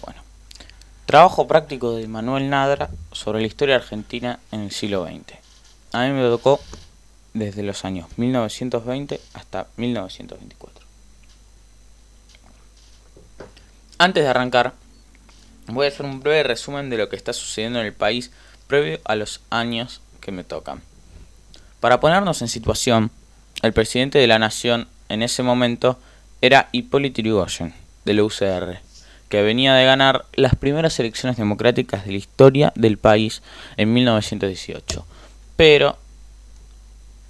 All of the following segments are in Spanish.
Bueno, trabajo práctico de Manuel Nadra sobre la historia argentina en el siglo XX. A mí me tocó desde los años 1920 hasta 1924. Antes de arrancar, voy a hacer un breve resumen de lo que está sucediendo en el país previo a los años que me tocan. Para ponernos en situación, el presidente de la nación en ese momento era Hipólito Yrigoyen, de la UCR, que venía de ganar las primeras elecciones democráticas de la historia del país en 1918, pero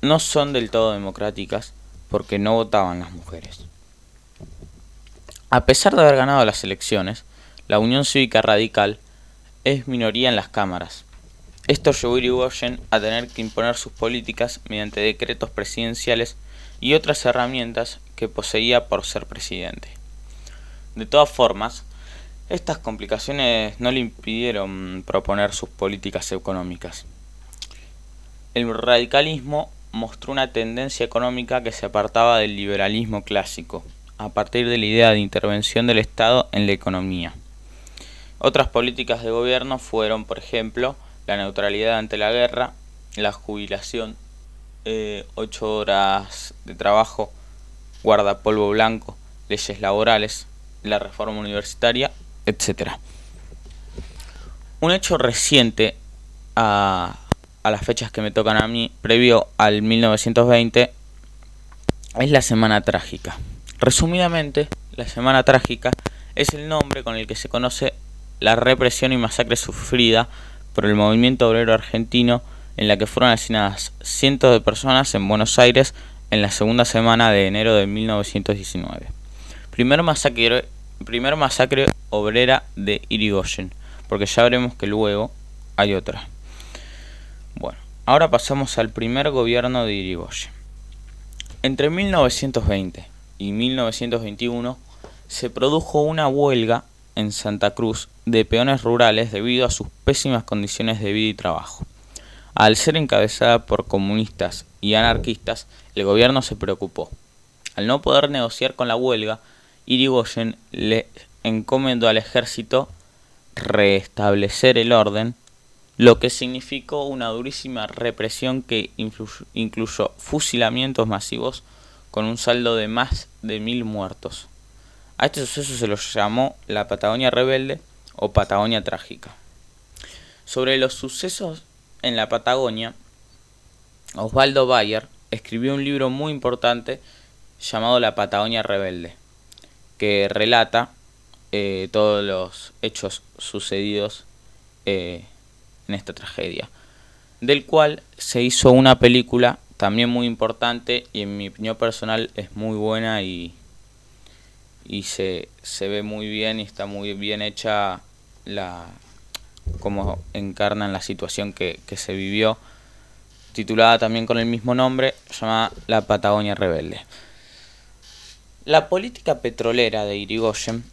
no son del todo democráticas porque no votaban las mujeres. A pesar de haber ganado las elecciones, la Unión Cívica Radical es minoría en las cámaras. Esto llevó a Irigoyen a tener que imponer sus políticas mediante decretos presidenciales y otras herramientas que poseía por ser presidente. De todas formas, estas complicaciones no le impidieron proponer sus políticas económicas. El radicalismo mostró una tendencia económica que se apartaba del liberalismo clásico, a partir de la idea de intervención del Estado en la economía. Otras políticas de gobierno fueron, por ejemplo, la neutralidad ante la guerra, la jubilación, 8 horas de trabajo, guardapolvo blanco, leyes laborales, la reforma universitaria, etc. Un hecho reciente a las fechas que me tocan a mí, previo al 1920, es la Semana Trágica. Resumidamente, la Semana Trágica es el nombre con el que se conoce la represión y masacre sufrida por el movimiento obrero argentino, en la que fueron asesinadas cientos de personas en Buenos Aires en la segunda semana de enero de 1919. Primer masacre obrera de Irigoyen, porque ya veremos que luego hay otra. Bueno, ahora pasamos al primer gobierno de Irigoyen. Entre 1920 y 1921 se produjo una huelga en Santa Cruz de peones rurales debido a sus pésimas condiciones de vida y trabajo. Al ser encabezada por comunistas y anarquistas, el gobierno se preocupó. Al no poder negociar con la huelga, Irigoyen le encomendó al ejército restablecer el orden, lo que significó una durísima represión que incluyó fusilamientos masivos con un saldo de más de 1000 muertos. A este suceso se lo llamó la Patagonia Rebelde o Patagonia Trágica. Sobre los sucesos en la Patagonia, Osvaldo Bayer escribió un libro muy importante llamado La Patagonia Rebelde, que relata todos los hechos sucedidos en esta tragedia, del cual se hizo una película también muy importante y en mi opinión personal es muy buena y se ve muy bien y está muy bien hecha cómo encarnan la situación que se vivió, titulada también con el mismo nombre, llamada La Patagonia Rebelde. La política petrolera de Irigoyen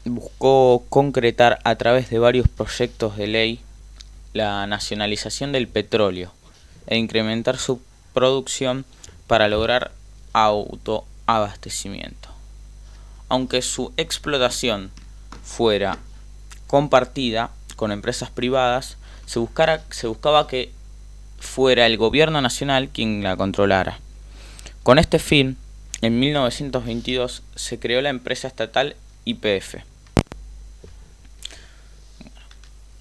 buscó concretar a través de varios proyectos de ley la nacionalización del petróleo e incrementar su producción para lograr autoabastecimiento. Aunque su explotación fuera compartida con empresas privadas, se buscaba que fuera el gobierno nacional quien la controlara. Con este fin, en 1922 se creó la empresa estatal YPF.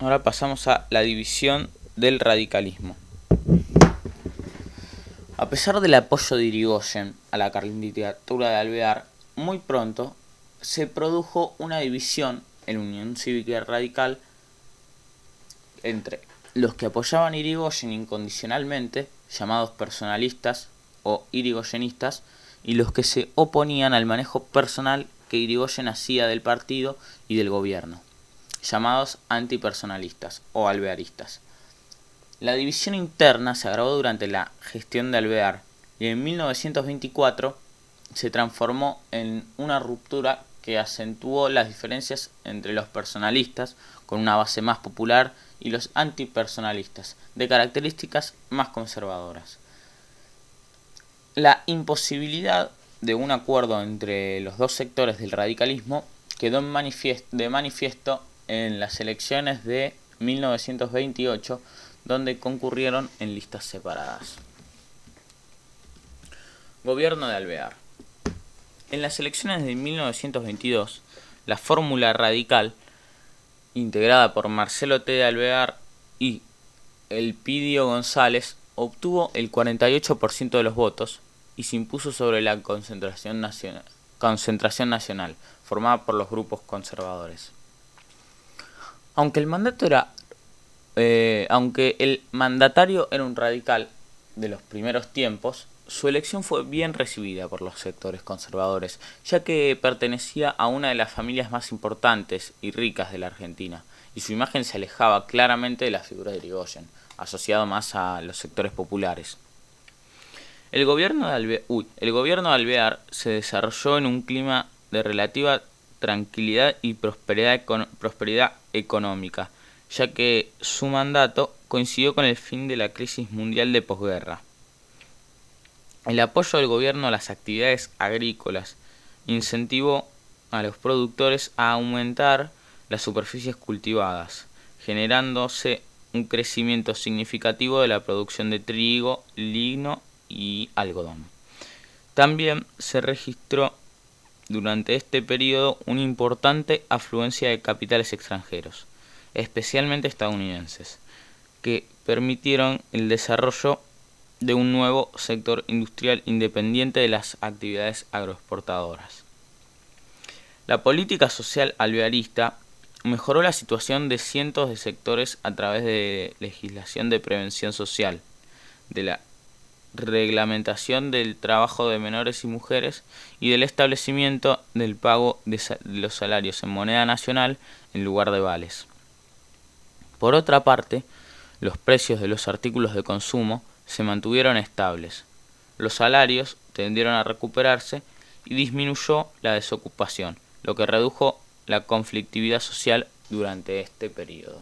Ahora pasamos a la división del radicalismo. A pesar del apoyo de Irigoyen a la candidatura de Alvear, muy pronto se produjo una división en la Unión Cívica Radical entre los que apoyaban a Irigoyen incondicionalmente, llamados personalistas o irigoyenistas, y los que se oponían al manejo personal que Irigoyen hacía del partido y del gobierno, llamados antipersonalistas o alvearistas. La división interna se agravó durante la gestión de Alvear y en 1924 se transformó en una ruptura que acentuó las diferencias entre los personalistas, con una base más popular, y los antipersonalistas, de características más conservadoras. La imposibilidad de un acuerdo entre los dos sectores del radicalismo quedó de manifiesto en las elecciones de 1928, donde concurrieron en listas separadas. Gobierno de Alvear. En las elecciones de 1922, la fórmula radical, integrada por Marcelo T. de Alvear y Elpidio González, obtuvo el 48% de los votos y se impuso sobre la Concentración Nacional, formada por los grupos conservadores. Aunque el mandatario era un radical de los primeros tiempos, su elección fue bien recibida por los sectores conservadores, ya que pertenecía a una de las familias más importantes y ricas de la Argentina, y su imagen se alejaba claramente de la figura de Irigoyen, asociado más a los sectores populares. El gobierno de Alvear se desarrolló en un clima de relativa tranquilidad y prosperidad económica, ya que su mandato coincidió con el fin de la crisis mundial de posguerra. El apoyo del gobierno a las actividades agrícolas incentivó a los productores a aumentar las superficies cultivadas, generándose un crecimiento significativo de la producción de trigo, lino y algodón. También se registró durante este periodo una importante afluencia de capitales extranjeros, especialmente estadounidenses, que permitieron el desarrollo de un nuevo sector industrial independiente de las actividades agroexportadoras. La política social alvearista mejoró la situación de cientos de sectores a través de legislación de prevención social, de la reglamentación del trabajo de menores y mujeres y del establecimiento del pago de los salarios en moneda nacional en lugar de vales. Por otra parte, los precios de los artículos de consumo se mantuvieron estables, los salarios tendieron a recuperarse y disminuyó la desocupación, lo que redujo la conflictividad social durante este periodo.